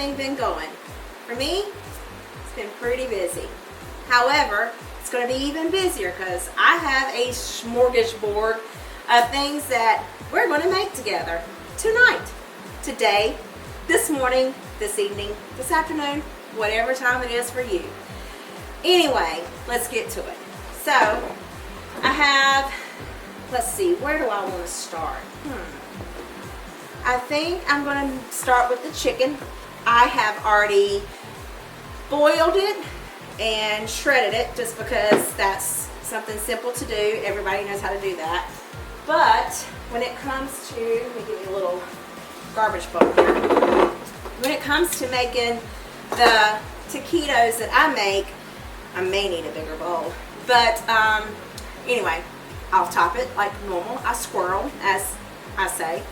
everything been going? For me, it's been pretty busy. However, it's going to be even busier because I have a smorgasbord of things that we're going to make together tonight, today, this morning, this evening, this afternoon, whatever time it is for you. Anyway, let's get to it. So, I have, let's see, where do I want to start? I think I'm going to start with the chicken. I have already boiled it and shredded it just because that's something simple to do. Everybody knows how to do that. But when it comes to, let me give you a little garbage bowl here. When it comes to making the taquitos that I make, I may need a bigger bowl. But anyway, I'll top it like normal. I swirl, as I say.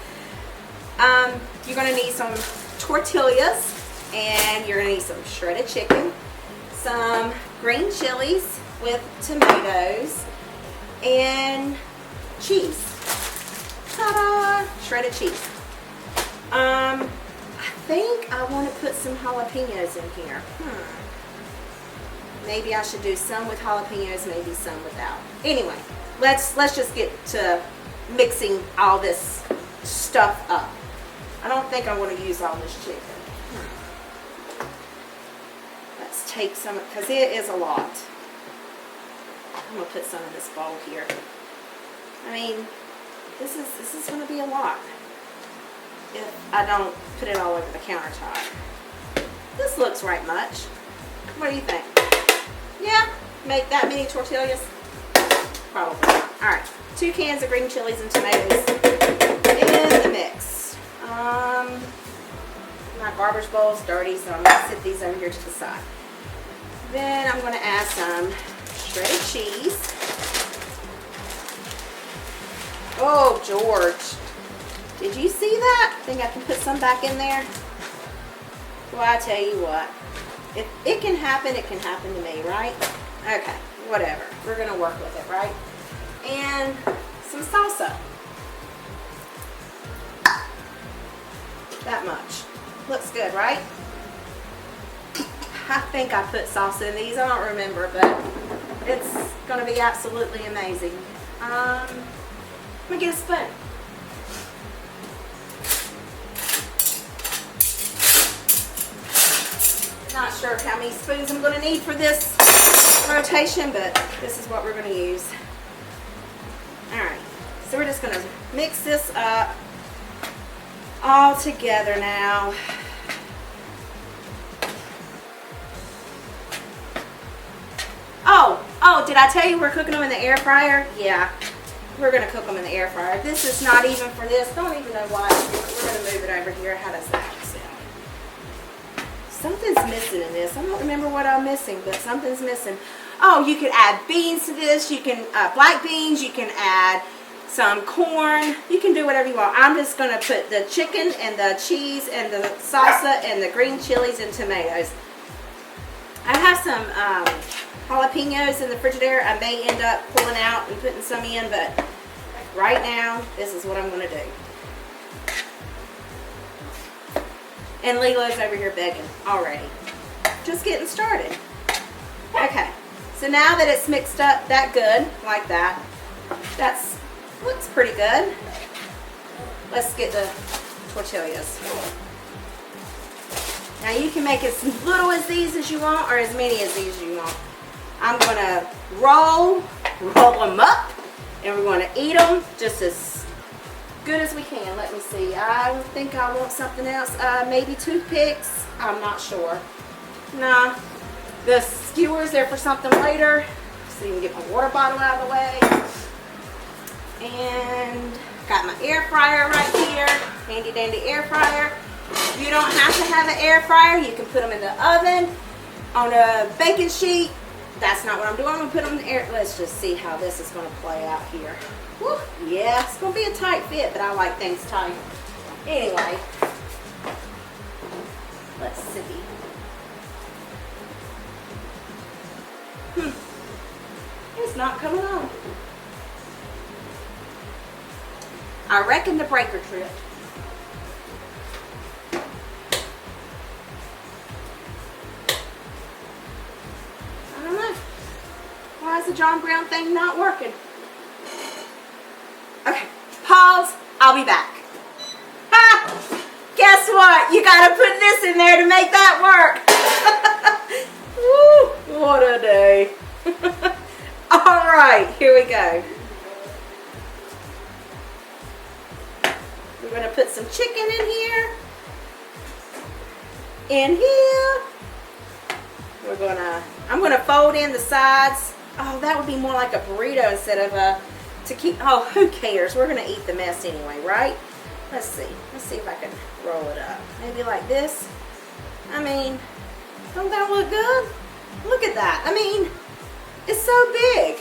You're going to need some tortillas, and you're going to need some shredded chicken, some green chilies with tomatoes, and cheese. Ta-da! Shredded cheese. I think I want to put some jalapenos in here. Maybe I should do some with jalapenos, maybe some without. Anyway, let's just get to mixing all this stuff up. I don't think I want to use all this chicken. Let's take some, because it is a lot. I'm going to put some in this bowl here. I mean, this is going to be a lot if I don't put it all over the countertop. This looks right much. What do you think? Yeah, make that many tortillas? Probably not. Alright, 2 cans of green chilies and tomatoes in the mix. My garbage bowl's dirty, so I'm going to sit these over here to the side. Then I'm going to add some shredded cheese. Oh, George. Did you see that? Think I can put some back in there? Well, I tell you what. If it can happen to me, right? Okay, whatever. We're going to work with it, right? And some salsa. That much. Looks good, right? I think I put salsa in these. I don't remember, but it's going to be absolutely amazing. Let me get a spoon. Not sure how many spoons I'm going to need for this rotation, but this is what we're going to use. Alright, so we're just going to mix this up all together now. Oh, did I tell you we're cooking them in the air fryer? Yeah, we're going to cook them in the air fryer. This is not even for this. Don't even know why. We're going to move it over here. How does that sound? Something's missing in this. I don't remember what I'm missing, but something's missing. Oh, you could add beans to this. You can, black beans. You can add some corn. You can do whatever you want. I'm just going to put the chicken and the cheese and the salsa and the green chilies and tomatoes. I have some jalapeños in the Frigidaire. I may end up pulling out and putting some in, but right now, this is what I'm going to do. And Lilo's over here begging already. Just getting started. Okay, so now that it's mixed up that good, like that, looks pretty good. Let's get the tortillas. Now you can make as little as these as you want or as many as these as you want. I'm going to roll them up, and we're going to eat them just as good as we can. Let me see. I think I want something else. Maybe toothpicks. I'm not sure. Nah. The skewers there for something later. So you can get my water bottle out of the way. And got my air fryer right here. Handy dandy air fryer. You don't have to have an air fryer. You can put them in the oven on a baking sheet. That's not what I'm doing. I'm going to put them in the air. Let's just see how this is going to play out here. Whew. Yeah, it's going to be a tight fit, but I like things tight. Anyway, let's see. It's not coming on. I reckon the breaker tripped. the John Brown thing not working? Okay, pause. I'll be back. Ha! Guess what? You gotta put this in there to make that work. Woo, what a day. All right, here we go. We're gonna put some chicken in here. In here. I'm gonna fold in the sides. Oh, that would be more like a burrito instead of a taquito. Oh, who cares? We're gonna eat the mess anyway, right? Let's see if I can roll it up. Maybe like this. I mean, don't that look good? Look at that. I mean, it's so big.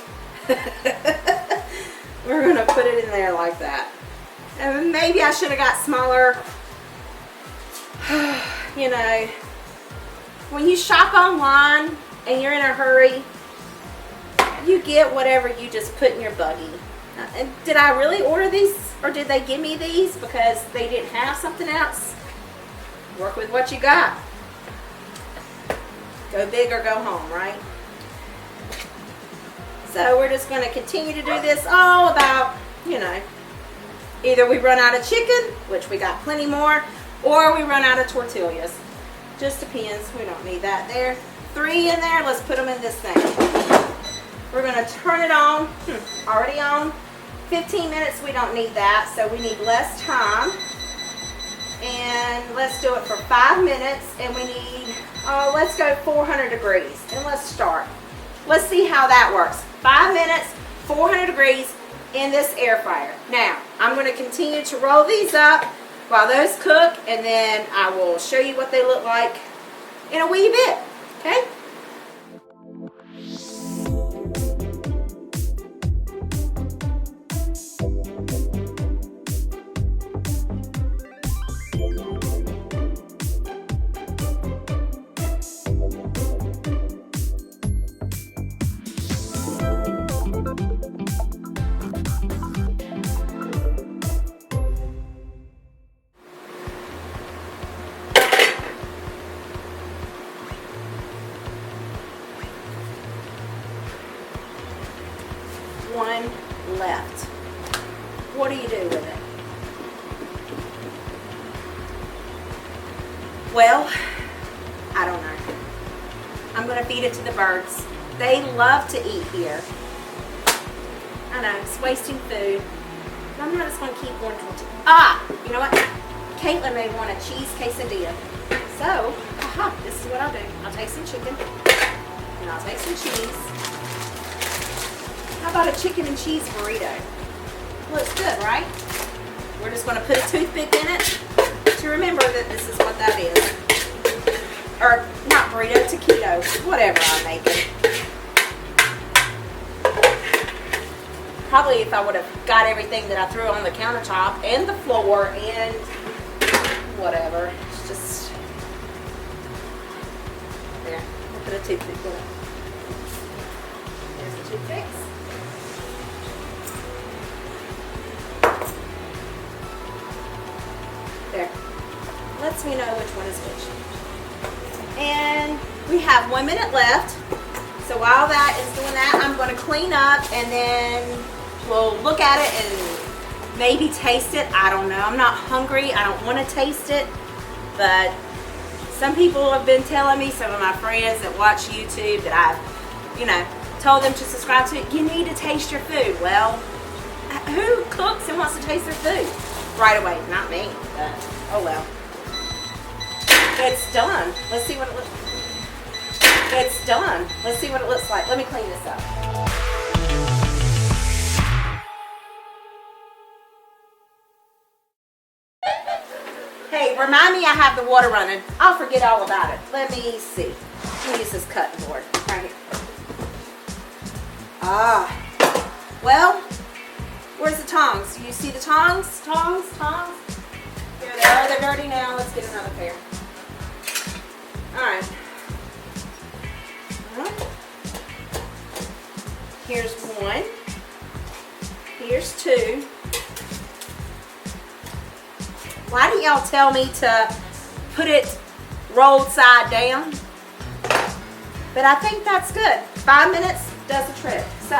We're gonna put it in there like that. And maybe I should have got smaller. You know, when you shop online and you're in a hurry, you get whatever you just put in your buggy. And did I really order these, or did they give me these because they didn't have something else? Work with what you got. Go big or go home, right? So we're just going to continue to do this all about, you know, either we run out of chicken, which we got plenty more, or we run out of tortillas. Just depends. We don't need that there. 3 in there. Let's put them in this thing. We're going to turn it on. Already on. 15 minutes. We don't need that, so we need less time. And let's do it for 5 minutes. And we need, let's go 400 degrees. And let's start. Let's see how that works. 5 minutes, 400 degrees in this air fryer. Now, I'm going to continue to roll these up while those cook, and then I will show you what they look like in a wee bit, okay? One left. What do you do with it? Well, I don't know. I'm going to feed it to the birds. They love to eat here. I know, it's wasting food. But I'm not just going to keep going to you know what? Caitlin may want a cheese quesadilla. So, this is what I'll do. I'll take some chicken, and I'll take some cheese. How about a chicken and cheese burrito? Looks good, right? We're just going to put a toothpick in it to remember that this is what that is. Or, not burrito, taquitos. Whatever I'm making. Probably if I would have got everything that I threw on the countertop and the floor and whatever. It's just... There. I'll put a toothpick in it. There's the toothpicks. There. Lets me know which one is which. And we have 1 minute left. So while that is doing that, I'm going to clean up and then we'll look at it and maybe taste it. I don't know. I'm not hungry. I don't want to taste it. But some people have been telling me, some of my friends that watch YouTube, that I've, you know, told them to subscribe to it. You need to taste your food. Well, who cooks and wants to taste their food right away? Not me. But, oh well. It's done. Let's see what it looks like. It's done. Let's see what it looks like. Let me clean this up. Hey, remind me I have the water running. I'll forget all about it. Let me see. Let me use this cutting board right here. Well, where's the tongs? Do you see the tongs? Tongs? Here they are. They're dirty now. Let's get another pair. All right. Here's one. Here's two. Why do y'all tell me to put it rolled side down? But I think that's good. 5 minutes does the trick. So,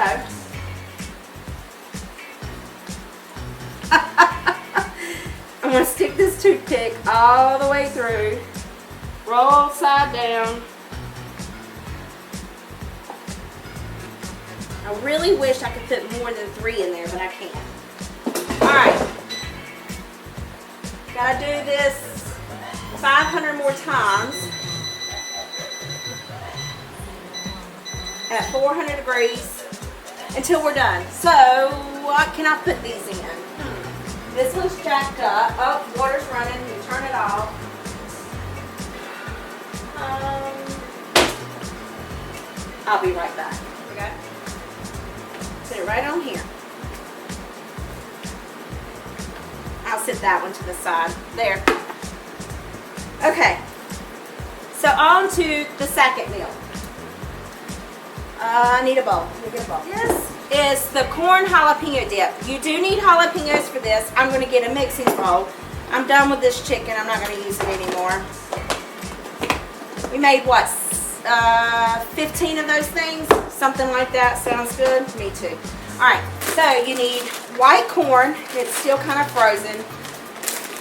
I'm going to stick this toothpick all the way through, roll side down. I really wish I could put more than 3 in there, but I can't. Alright. Gotta do this 500 more times at 400 degrees until we're done. So, what can I put these in? This one's jacked up. Oh, water's running. We turn it off. I'll be right back. Okay. Sit it right on here. I'll sit that one to the side. There. Okay. So on to the second meal. I need a bowl. Let me get a bowl. This is the corn jalapeno dip. You do need jalapenos for this. I'm going to get a mixing bowl. I'm done with this chicken. I'm not going to use it anymore. We made what? 15 of those things? Something like that. Sounds good? Me too. Alright, so you need white corn. It's still kind of frozen.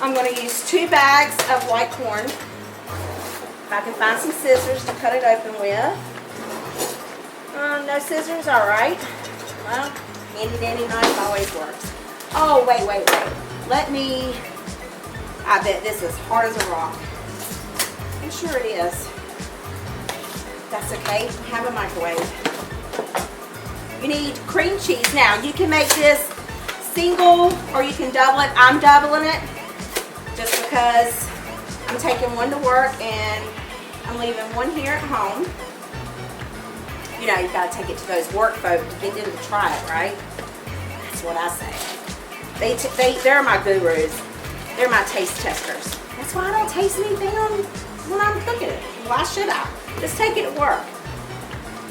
I'm going to use 2 bags of white corn. If I can find some scissors to cut it open with. No scissors? Alright. Well, handy dandy knife always works. Oh, wait. Let me... I bet this is hard as a rock. I'm sure it is. That's okay. Have a microwave. You need cream cheese. Now, you can make this single or you can double it. I'm doubling it just because I'm taking one to work and I'm leaving one here at home. You know, you've got to take it to those work folk to get them to try it, right? That's what I say. They're my gurus. They're my taste testers. That's why I don't taste anything when I'm cooking it. Why should I? Just take it to work.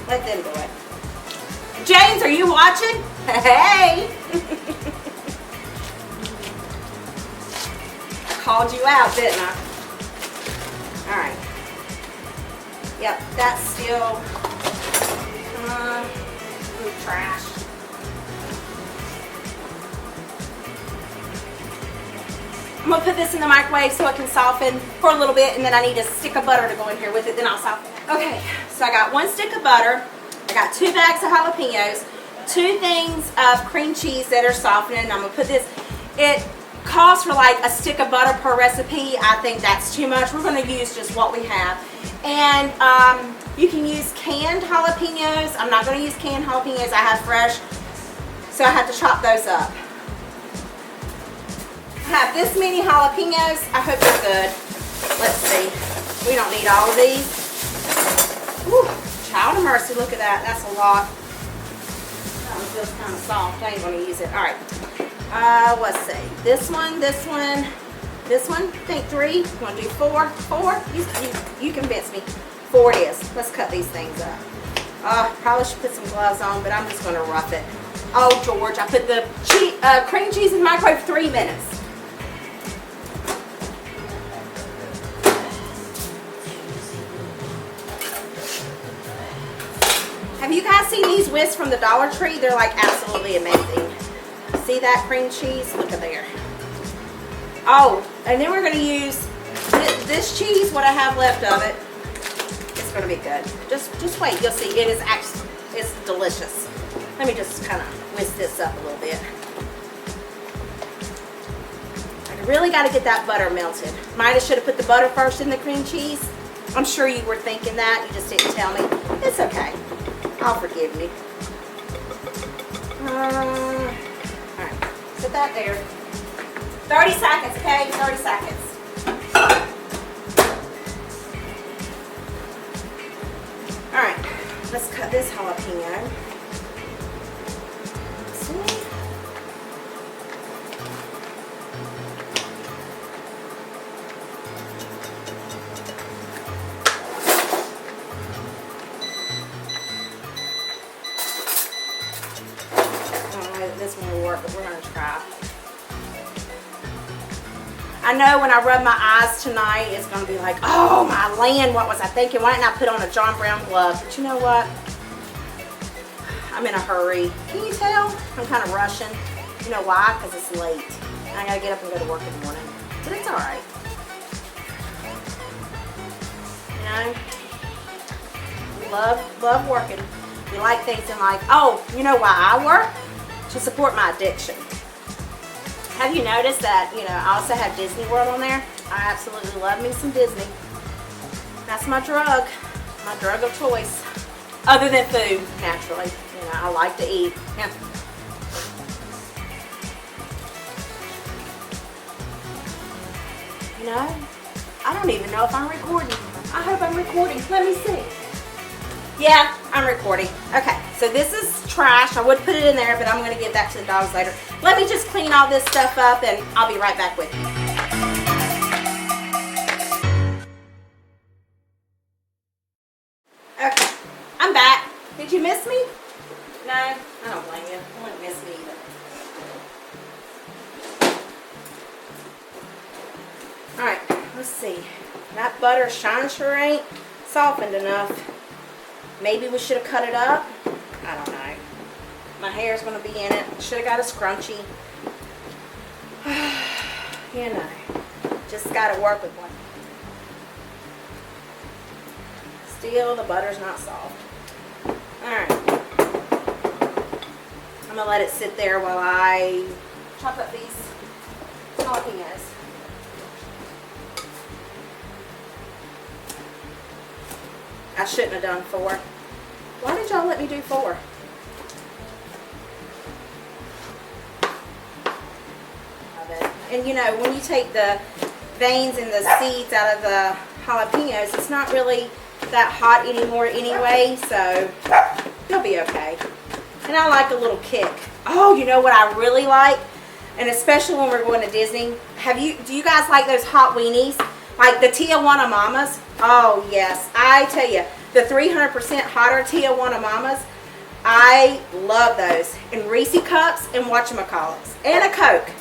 Let them do it. James, are you watching? Hey! I called you out, didn't I? Alright. Yep, that's still trash. I'm going to put this in the microwave so it can soften for a little bit, and then I need a stick of butter to go in here with it, then I'll soften it. Okay, so I got 1 stick of butter. I got 2 bags of jalapenos, 2 things of cream cheese that are softening. I'm going to put this, it calls for like a stick of butter per recipe. I think that's too much. We're going to use just what we have. And you can use canned jalapenos. I'm not going to use canned jalapenos. I have fresh, so I have to chop those up. I have this many jalapenos. I hope they're good. Let's see. We don't need all of these. Whew. Child of mercy, look at that. That's a lot. That one feels kind of soft. I ain't going to use it. Alright. Let's see. This one. I think 3. You want to do 4? 4? You convince me. 4 it is. Let's cut these things up. Probably should put some gloves on, but I'm just going to rough it. Oh, George, I put the cream cheese in the microwave for 3 minutes. Have you guys seen these whisks from the Dollar Tree? They're like absolutely amazing. See that cream cheese? Look at there. Oh, and then we're going to use this cheese, what I have left of it. It's going to be good. Just wait. You'll see. It is actually, it's delicious. Let me just kind of whisk this up a little bit. I really got to get that butter melted. Might have should have put the butter first in the cream cheese. I'm sure you were thinking that. You just didn't tell me. It's okay. I'll forgive you. Alright, sit that there. 30 seconds, okay? 30 seconds. Alright, let's cut this jalapeno. See? This one will work, but we're going to try. I know when I rub my eyes tonight, it's going to be like, oh my land, what was I thinking? Why didn't I put on a John Brown glove? But you know what? I'm in a hurry. Can you tell? I'm kind of rushing. You know why? Because it's late. And I gotta get up and go to work in the morning. But it's alright. You know? We love working. We like things in life. Oh, you know why I work? To support my addiction. Have you noticed that, you know, I also have Disney World on there? I absolutely love me some Disney. That's my drug of choice. Other than food, naturally. You know, I like to eat. Yeah. You know, I don't even know if I'm recording. I hope I'm recording. Let me see. Yeah, I'm recording. Okay, so this is trash. I would put it in there, but I'm going to give that to the dogs later. Let me just clean all this stuff up, and I'll be right back with you. Okay, I'm back. Did you miss me? No, I don't blame you. You wouldn't miss me either. Alright, let's see. That butter shine sure ain't softened enough. Maybe we should have cut it up. I don't know. My hair's going to be in it. Should have got a scrunchie. You know, just got to work with one. Still, the butter's not soft. Alright. I'm going to let it sit there while I chop up these jalapenos. I shouldn't have done 4. Why did y'all let me do 4? And you know, when you take the veins and the seeds out of the jalapenos, it's not really that hot anymore anyway, so it'll be okay. And I like a little kick. Oh, you know what I really like? And especially when we're going to Disney. Do you guys like those hot weenies? Like the Tijuana Mamas? Oh yes, I tell you, the 300% hotter Tijuana Mamas, I love those. And Reese cups and whatchamacallits. And a Coke.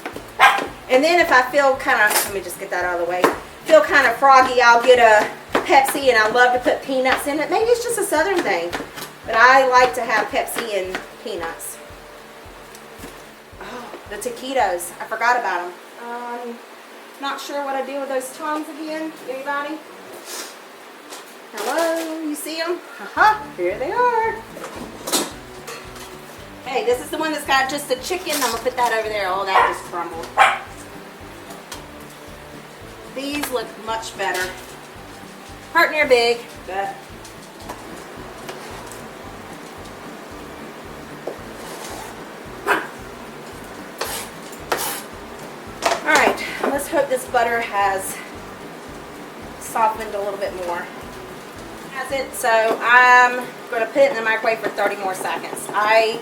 And then if I feel kind of, let me just get that out of the way, feel kind of froggy, I'll get a Pepsi, and I love to put peanuts in it. Maybe it's just a southern thing, but I like to have Pepsi and peanuts. Oh, the taquitos, I forgot about them. Not sure what I do with those tongs again. Anybody? Hello, you see them? Haha, here they are. Hey, this is the one that's got just the chicken. I'm going to put that over there. Oh, that just crumbled. These look much better. Hurting they're big, but alright, let's hope this butter has softened a little bit more. Has it? So I'm going to put it in the microwave for 30 more seconds. I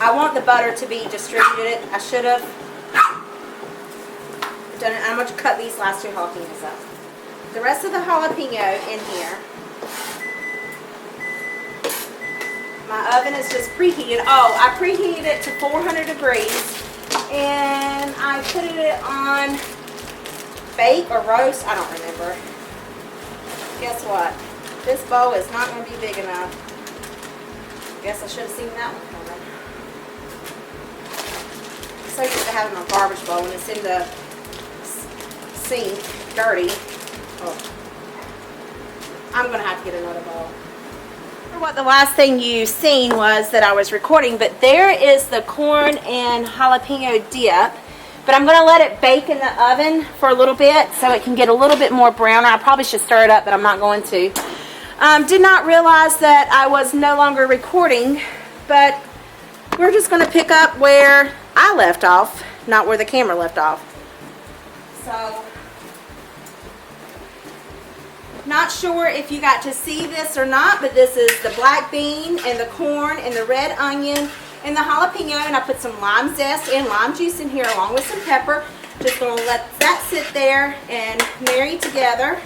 want the butter to be distributed. I should have done it. I'm going to cut these last 2 jalapenos up. The rest of the jalapeno in here. My oven is just preheated. Oh, I preheated it to 400 degrees. And I put it on bake or roast. I don't remember. Guess what? This bowl is not going to be big enough. Guess I should have seen that one coming. I'm so used to having a garbage bowl when it's in the sink, dirty. Oh. I'm going to have to get another bowl. What the last thing you seen was that I was recording, but there is the corn and jalapeno dip. But I'm going to let it bake in the oven for a little bit so it can get a little bit more browner. I probably should stir it up, but I'm not going to. Did not realize that I was no longer recording, but we're just going to pick up where I left off, not where the camera left off. So, not sure if you got to see this or not, but this is the black bean and the corn and the red onion and the jalapeno, and I put some lime zest and lime juice in here along with some pepper. Just going to let that sit there and marry together.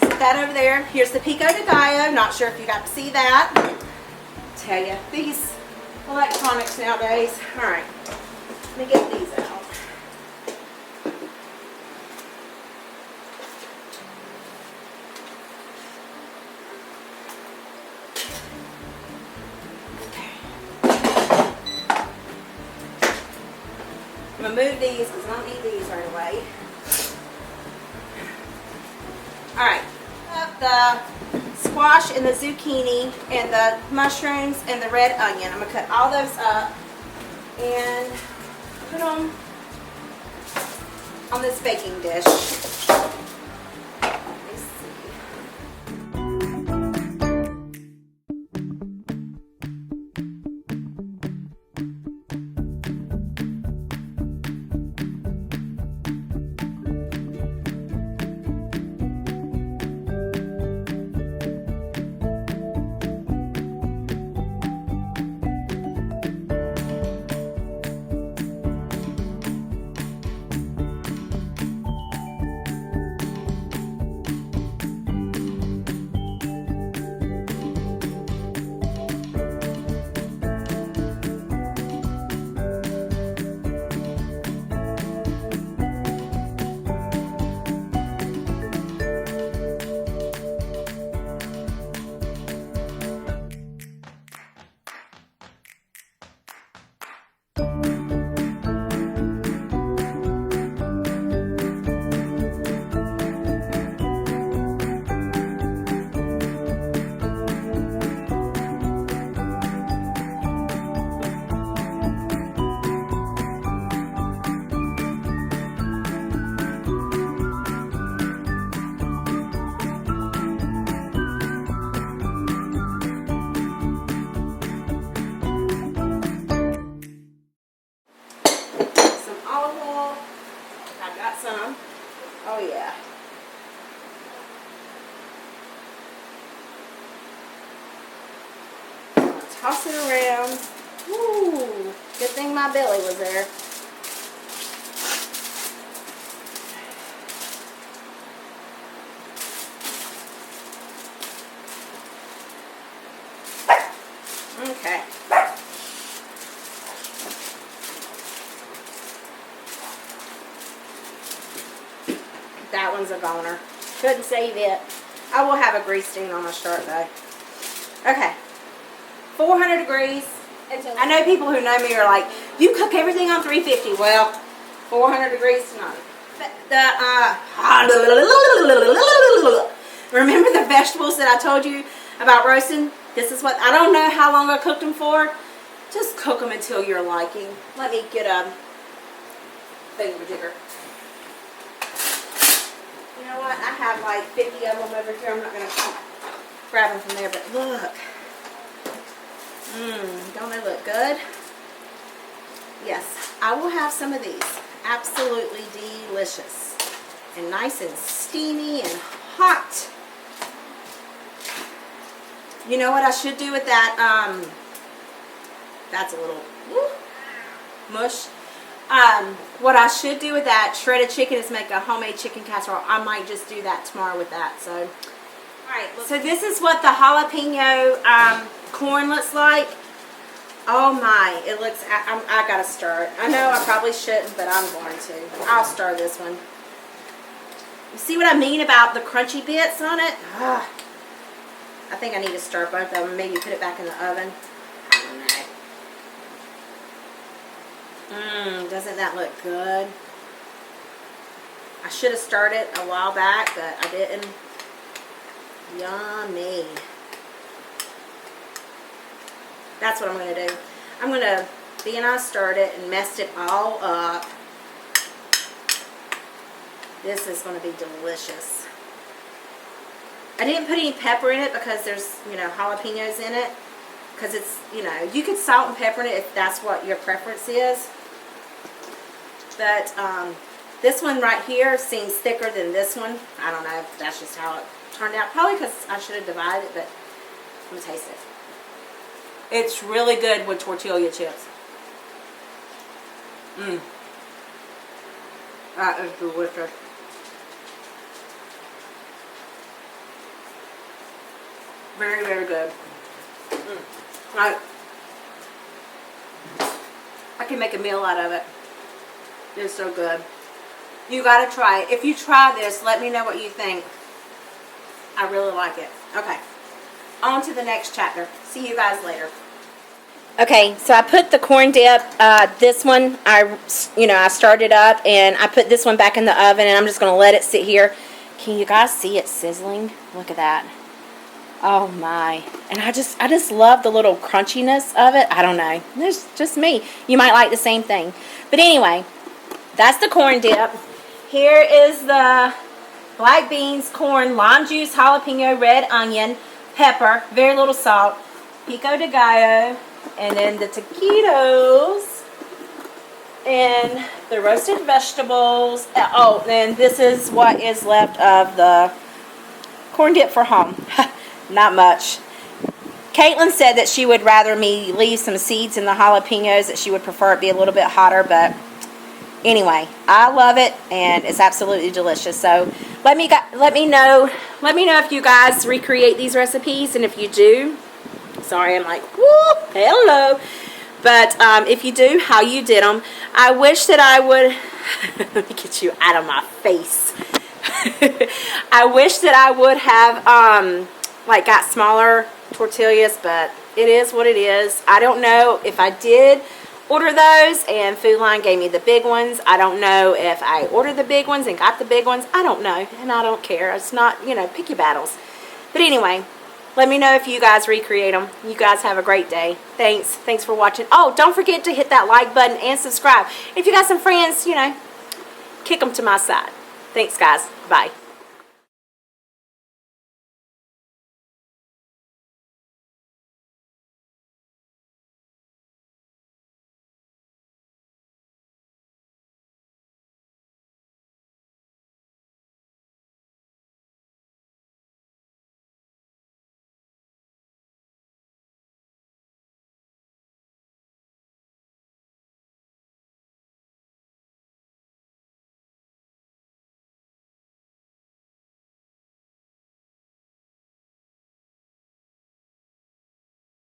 Set that over there. Here's the pico de gallo. Not sure if you got to see that. I tell you, these electronics nowadays. All right, let me get these out. I'm going to move these because I don't need these right away. Alright, the squash and the zucchini and the mushrooms and the red onion. I'm going to cut all those up and put them on this baking dish. Let me see. Oh yeah. Toss it around. Woo! Good thing my belly was there. Okay. That one's a goner. Couldn't save it. I will have a grease stain on my shirt though. Okay. 400 degrees. I know people who know me are like, you cook everything on 350. Well, 400 degrees tonight. Remember the vegetables that I told you about roasting? This is what, I don't know how long I cooked them for. Just cook them until you're liking. Let me get a thingamajigger. You know what? I have like 50 of them over here. I'm not going to grab them from there, but look. Don't they look good? Yes, I will have some of these. Absolutely delicious. And nice and steamy and hot. You know what I should do with that? That's a little mush. What I should do with that shredded chicken is make a homemade chicken casserole. I might just do that tomorrow with that. So, alright, so this is what the jalapeno corn looks like. Oh my, it looks, I gotta stir it. I know I probably shouldn't, but I'm going to. I'll stir this one. You see what I mean about the crunchy bits on it? I think I need to stir both of them. Maybe put it back in the oven. I don't know. Doesn't that look good? I should have stirred it a while back, but I didn't. Yummy. That's what I'm going to do. I'm going to, being I stirred it and messed it all up, this is going to be delicious. I didn't put any pepper in it because there's, you know, jalapenos in it. Because it's, you know, you could salt and pepper in it if that's what your preference is. But this one right here seems thicker than this one. I don't know if that's just how it turned out. Probably because I should have divided it, but I'm going to taste it. It's really good with tortilla chips. That is delicious. Very, very good. I can make a meal out of it. It's so good. You gotta try it. If you try this, let me know what you think. I really like it. Okay. On to the next chapter. See you guys later. Okay, so I put the corn dip, this one, I started up, and I put this one back in the oven, and I'm just going to let it sit here. Can you guys see it sizzling? Look at that. Oh my. And I just love the little crunchiness of it. I don't know. It's just me. You might like the same thing. But anyway, that's the corn dip. Here is the black beans, corn, lime juice, jalapeno, red onion, pepper, very little salt, pico de gallo, and then the taquitos, and the roasted vegetables. Oh, and this is what is left of the corn dip for home. Not much. Caitlin said that she would rather me leave some seeds in the jalapenos, that she would prefer it be a little bit hotter, but anyway, I love it, and it's absolutely delicious. So let me know if you guys recreate these recipes, and if you do, sorry, I'm like, whoop, hello. But if you do, how you did them. I wish that I would, let me get you out of my face. I wish that I would have, like, got smaller tortillas, but it is what it is. I don't know if I did order those and Food Line gave me the big ones. I don't know if I ordered the big ones and got the big ones. I don't know, and I don't care. It's not, pick your battles. But anyway, let me know if you guys recreate them. You guys have a great day. Thanks for watching. Oh, don't forget to hit that like button and subscribe. If you got some friends, kick them to my side. Thanks, guys. Bye.